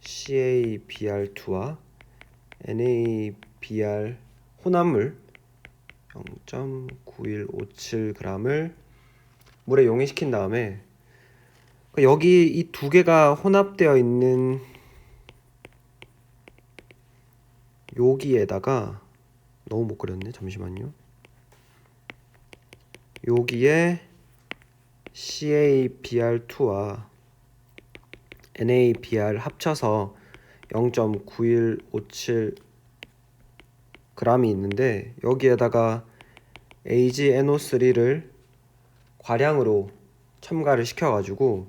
CaBr2와 NaBr 혼합물 0.9157g을 물에 용해시킨 다음에 여기 이 두 개가 혼합되어 있는 여기에다가, 너무 못 그렸네, 잠시만요. 여기에 CaBr2와 NaBr 합쳐서 0.9157g이 있는데, 여기에다가 AgNO3를 과량으로 첨가를 시켜가지고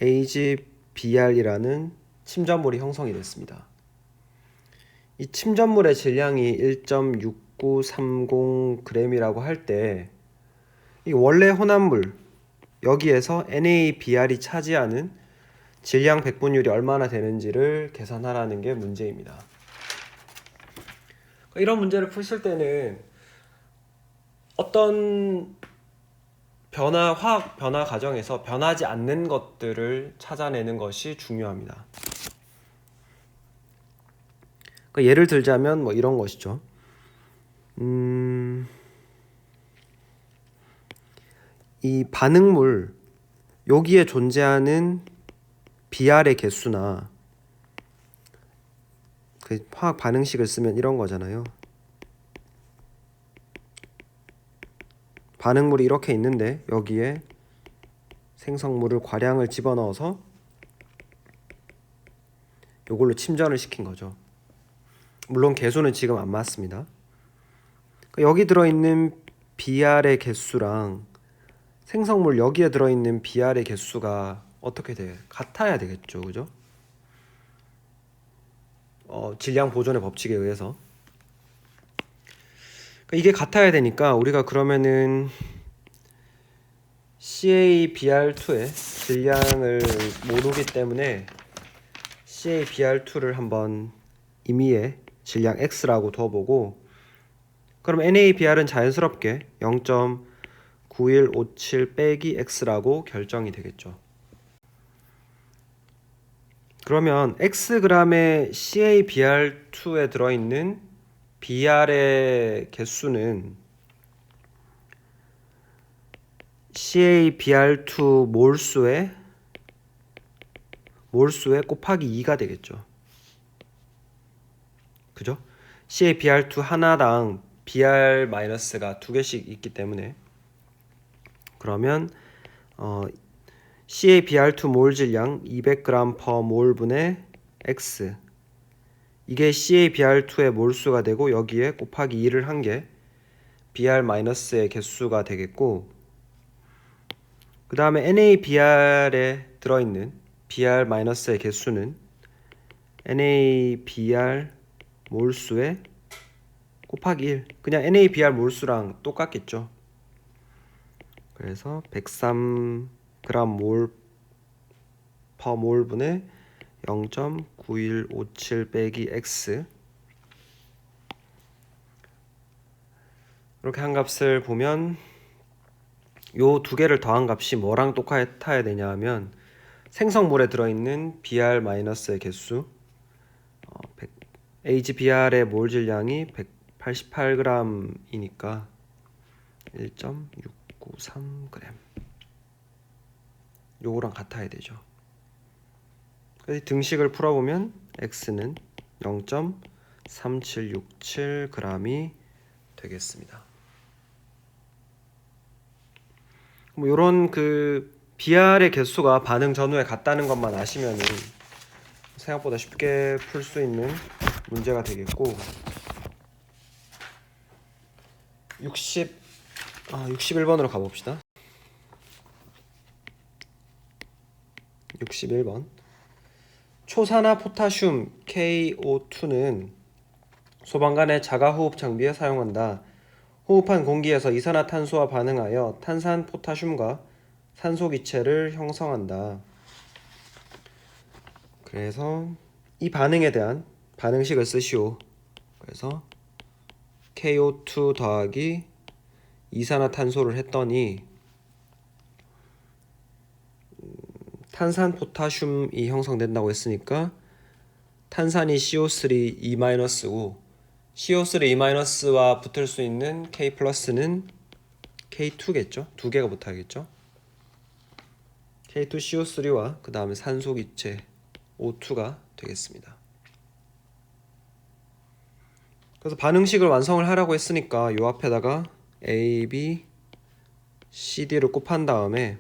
AgBr이라는 침전물이 형성이 됐습니다. 이 침전물의 질량이 1.6930g이라고 할 때, 이 원래 혼합물 여기에서 NaBr이 차지하는 질량 백분율이 얼마나 되는지를 계산하라는 게 문제입니다. 이런 문제를 푸실 때는 어떤 화학 변화 과정에서 변하지 않는 것들을 찾아내는 것이 중요합니다. 예를 들자면 뭐 이런 것이죠. 이 반응물 여기에 존재하는 Br의 개수나, 그 화학 반응식을 쓰면 이런 거잖아요. 반응물이 이렇게 있는데 여기에 생성물을 과량을 집어넣어서 이걸로 침전을 시킨 거죠. 물론 개수는 지금 안 맞습니다. 여기 들어있는 Br의 개수랑 생성물 여기에 들어있는 Br의 개수가 어떻게 돼요? 같아야 되겠죠, 그죠? 질량 보존의 법칙에 의해서 이게 같아야 되니까 우리가 그러면은 CaBr2의 질량을 모르기 때문에 CaBr2를 한번 임의의 질량 X라고 둬보고, 그럼 NaBr은 자연스럽게 0.9157 빼기 X라고 결정이 되겠죠. 그러면 Xg의 CaBr2에 들어있는 Br의 개수는 CaBr2 몰수에 곱하기 2가 되겠죠. 그죠? CaBr2 하나당 Br-가 두 개씩 있기 때문에, 그러면 CaBr2 몰 질량 200g/몰 분의 X, 이게 CaBr2의 몰수가 되고 여기에 곱하기 2를 한 게 Br-의 개수가 되겠고, 그 다음에 NaBr에 들어있는 Br-의 개수는 NaBr 몰수에 곱하기 1, 그냥 NaBr 몰수랑 똑같겠죠. 그래서 103g 몰 per 몰분의 0.9157 빼기 x, 이렇게 한 값을 보면 요 두 개를 더한 값이 뭐랑 똑같아야 되냐 하면 생성물에 들어있는 Br-의 개수, HBr의 몰 질량이 188g이니까 1.693g, 요거랑 같아야 되죠. 그래서 등식을 풀어보면 x는 0.3767g이 되겠습니다. 뭐 요런 그 BR의 개수가 반응 전후에 같다는 것만 아시면은 생각보다 쉽게 풀 수 있는 문제가 되겠고, 61번으로 가봅시다. 61번. 초산화 포타슘 KO2는 소방관의 자가호흡 장비에 사용한다. 호흡한 공기에서 이산화탄소와 반응하여 탄산 포타슘과 산소 기체를 형성한다. 그래서 이 반응에 대한 반응식을 쓰시오. 그래서 KO2 더하기 이산화탄소를 했더니 탄산 포타슘이 형성된다고 했으니까 탄산이 CO3 E-고 CO3 E-와 붙을 수 있는 K 플러스는 K2겠죠. 두 개가 붙어야겠죠. K2CO3와 그 다음에 산소 기체 O2가 되겠습니다. 그래서 반응식을 완성을 하라고 했으니까 요 앞에다가 A, B, C, D를 곱한 다음에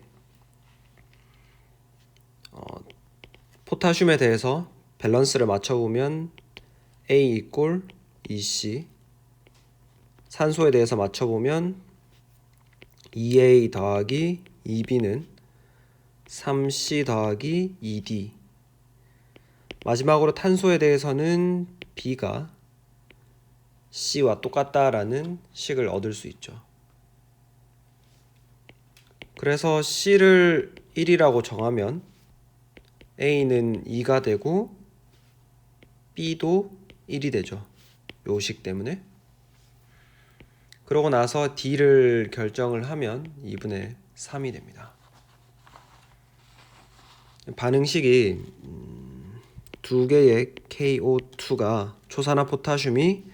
포타슘에 대해서 밸런스를 맞춰보면 A 이꼴 2C, 산소에 대해서 맞춰보면 2A 더하기 2B는 3C 더하기 2D, 마지막으로 탄소에 대해서는 B가 C와 똑같다라는 식을 얻을 수 있죠. 그래서 C를 1이라고 정하면 A는 2가 되고 B도 1이 되죠. 요 식 때문에. 그러고 나서 D를 결정을 하면 2분의 3이 됩니다. 반응식이 두 개의 KO2가 초산화 포타슘이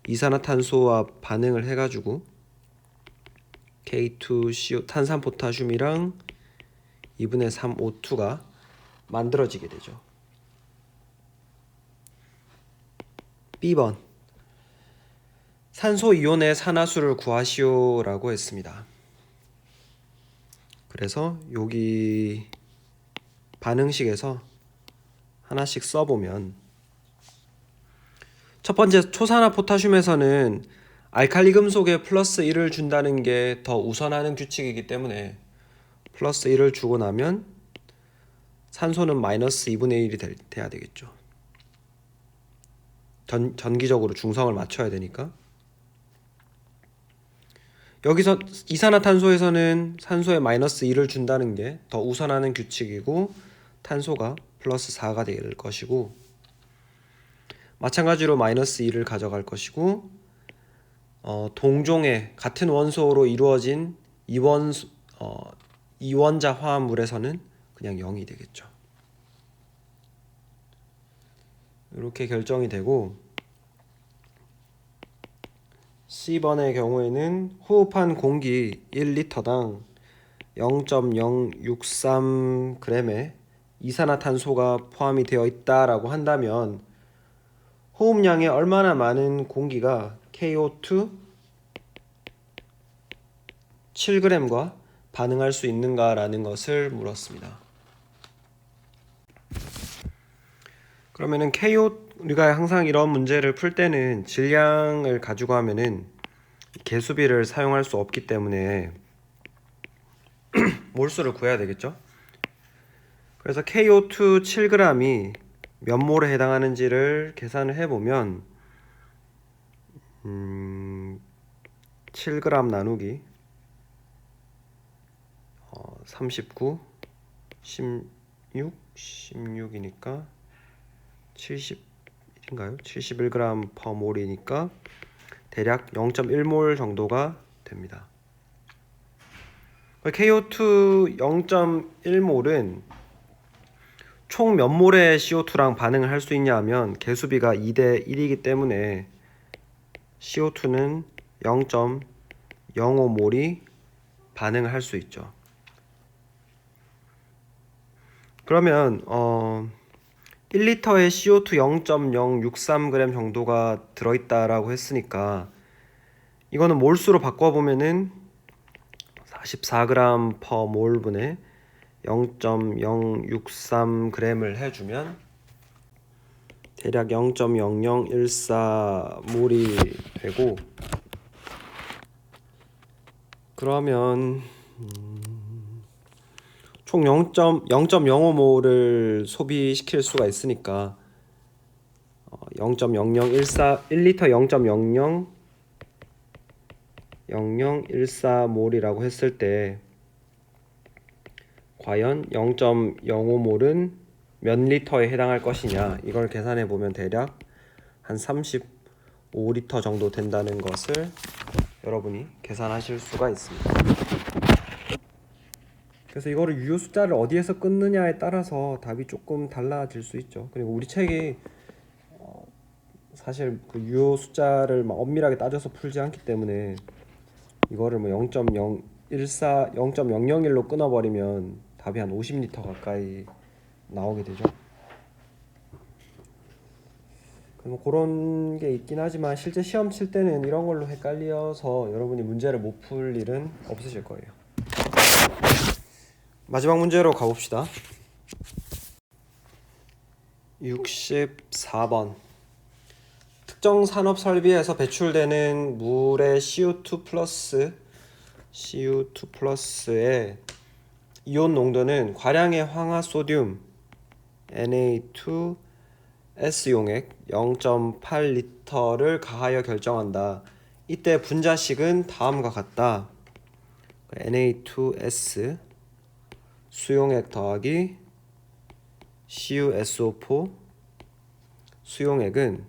이산화탄소와 반응을 해가지고 K2CO 탄산 포타슘이랑 2분의 3 O2가 만들어지게 되죠. B번. 산소 이온의 산화수를 구하시오 라고 했습니다. 그래서 여기 반응식에서 하나씩 써보면, 첫 번째 초산화 포타슘에서는 알칼리 금속에 플러스 1을 준다는 게 더 우선하는 규칙이기 때문에 플러스 1을 주고 나면 산소는 마이너스 2분의 1이 돼야 되겠죠. 전기적으로 중성을 맞춰야 되니까. 여기서 이산화탄소에서는 산소에 마이너스 1을 준다는 게 더 우선하는 규칙이고 탄소가 플러스 4가 될 것이고, 마찬가지로 마이너스 2를 가져갈 것이고, 동종의 같은 원소로 이루어진 이원자 화합물에서는 그냥 0이 되겠죠. 이렇게 결정이 되고, C번의 경우에는 호흡한 공기 1리터당 0.063g의 이산화탄소가 포함이 되어 있다라고 한다면 호흡량에 얼마나 많은 공기가 KO2 7g과 반응할 수 있는가라는 것을 물었습니다. 그러면은 우리가 항상 이런 문제를 풀 때는 질량을 가지고 하면은 개수비를 사용할 수 없기 때문에 몰수를 구해야 되겠죠. 그래서 KO2 7g이 몇 몰에 해당하는지를 계산을 해보면 7g 나누기 39 16 16이니까 71인가요? 71g per 몰이니까 대략 0.1몰 정도가 됩니다. KO2 0.1몰은 총 몇 몰의 CO2랑 반응을 할 수 있냐 하면 개수비가 2대 1이기 때문에 CO2는 0.05몰이 반응을 할 수 있죠. 그러면 1리터에 CO2 0.063g 정도가 들어있다라고 했으니까 이거는 몰수로 바꿔보면은 44g per 몰분에 0.063g을 해주면 대략 0.0014몰이 되고, 그러면 총 0.05몰을 소비시킬 수가 있으니까 0.0014 1리터 0.0014몰이라고 했을 때 과연 0.05몰은 몇 리터에 해당할 것이냐, 이걸 계산해 보면 대략 한 35리터 정도 된다는 것을 여러분이 계산하실 수가 있습니다. 그래서 이거를 유효 숫자를 어디에서 끊느냐에 따라서 답이 조금 달라질 수 있죠. 그리고 우리 책이 사실 그 유효 숫자를 막 엄밀하게 따져서 풀지 않기 때문에 이거를 뭐 0.014, 0.001로 끊어버리면 답이 한 50리터 가까이 나오게 되죠. 뭐 그런 게 있긴 하지만 실제 시험 칠 때는 이런 걸로 헷갈려서 여러분이 문제를 못 풀 일은 없으실 거예요. 마지막 문제로 가봅시다. 64번. 특정 산업 설비에서 배출되는 물의 CO2 플러스의 이온 농도는 과량의 황화소듐 Na2S 용액 0.8리터를 가하여 결정한다. 이때 분자식은 다음과 같다. Na2S 수용액 더하기 CuSO4 수용액은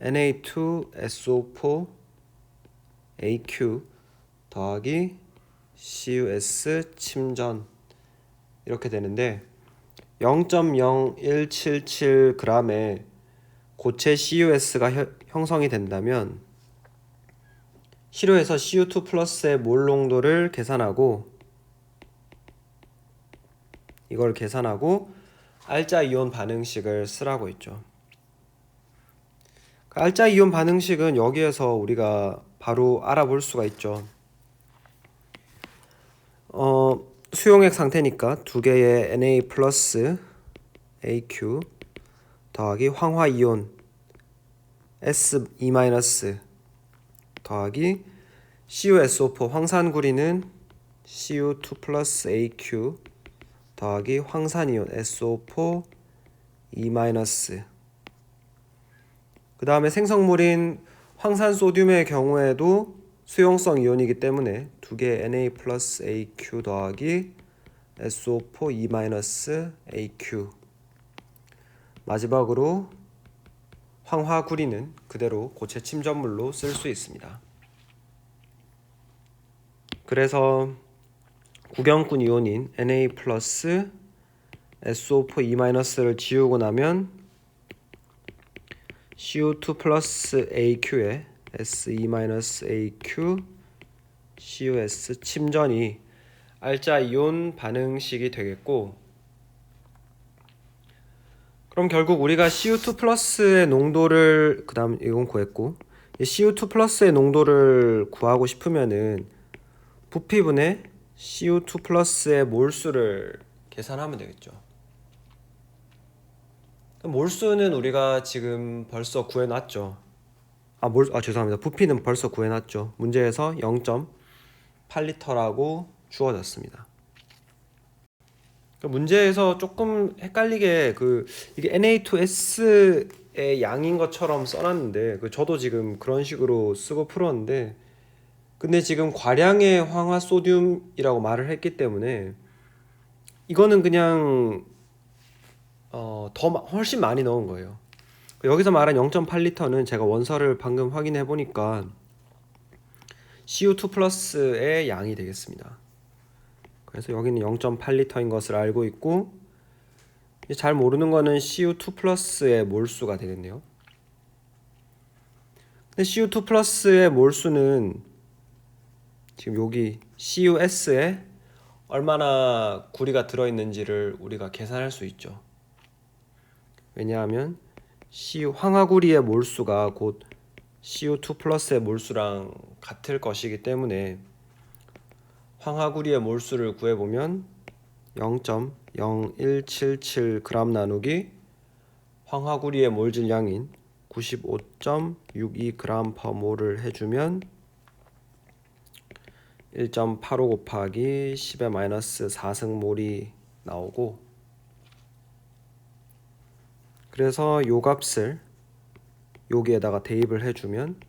Na2SO4 더하기 CuS 침전 이렇게 되는데 0.0177g의 고체 CuS가 형성이 된다면 실효에서 CO2 플러스의 몰 농도를 계산하고 이걸 계산하고 알자 이온 반응식을 쓰라고 했죠. 그 알자 이온 반응식은 여기에서 우리가 바로 알아볼 수가 있죠. 수용액 상태니까 두 개의 Na 플러스 AQ 더하기 황화 이온 SE- 더하기 CuSO4 황산구리는 CO2 플러스 AQ 더하기 황산이온 SO4 E-, 그 다음에 생성물인 황산소듐의 경우에도 수용성 이온이기 때문에 두 개의 Na 플러스 AQ 더하기 SO4 E- AQ, 마지막으로 황화구리는 그대로 고체 침전물로 쓸 수 있습니다. 그래서 구경꾼 이온인 Na 플러스 SO4 E-를 지우고 나면 CO2 플러스 AQ에 SE- AQ CuS 침전이 알자 이온 반응식이 되겠고, 그럼 결국 우리가 CO2 플러스의 농도를 그 다음 이건 구했고, 이 CO2 플러스의 농도를 구하고 싶으면은 부피분의 CO2 플러스의 몰수를 계산하면 되겠죠. 몰수는 우리가 지금 벌써 구해놨죠. 죄송합니다. 부피는 벌써 구해놨죠. 문제에서 0.8리터라고 주어졌습니다. 문제에서 조금 헷갈리게 이게 Na2S의 양인 것처럼 써놨는데 저도 지금 그런 식으로 쓰고 풀었는데 근데 지금 과량의 황화소듐이라고 말을 했기 때문에 이거는 그냥 훨씬 많이 넣은 거예요. 여기서 말한 0.8리터는 제가 원서를 방금 확인해 보니까 CO2 플러스의 양이 되겠습니다. 그래서 여기는 0.8리터인 것을 알고 있고 잘 모르는 거는 CO2 플러스의 몰수가 되겠네요. 근데 CO2 플러스의 몰수는 지금 여기 CUS에 얼마나 구리가 들어있는지를 우리가 계산할 수 있죠. 왜냐하면 황화구리의 몰수가 곧 CO2 플러스의 몰수랑 같을 것이기 때문에 황화구리의 몰수를 구해보면 0.0177g 나누기 황화구리의 몰질량인 95.62g/몰을 해주면 1.85 곱하기 10의 마이너스 4승몰이 나오고 그래서 요 값을 여기에다가 대입을 해주면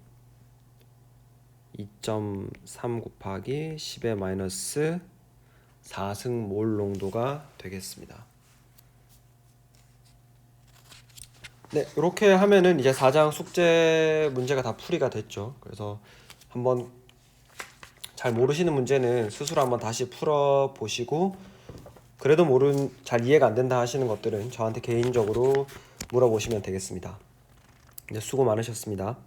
2.3 곱하기 10의 마이너스 4승몰 농도가 되겠습니다. 네, 이렇게 하면은 이제 4장 숙제 문제가 다 풀이가 됐죠. 그래서 한번 잘 모르시는 문제는 스스로 한번 다시 풀어 보시고 그래도 잘 이해가 안 된다 하시는 것들은 저한테 개인적으로 물어보시면 되겠습니다. 네, 수고 많으셨습니다.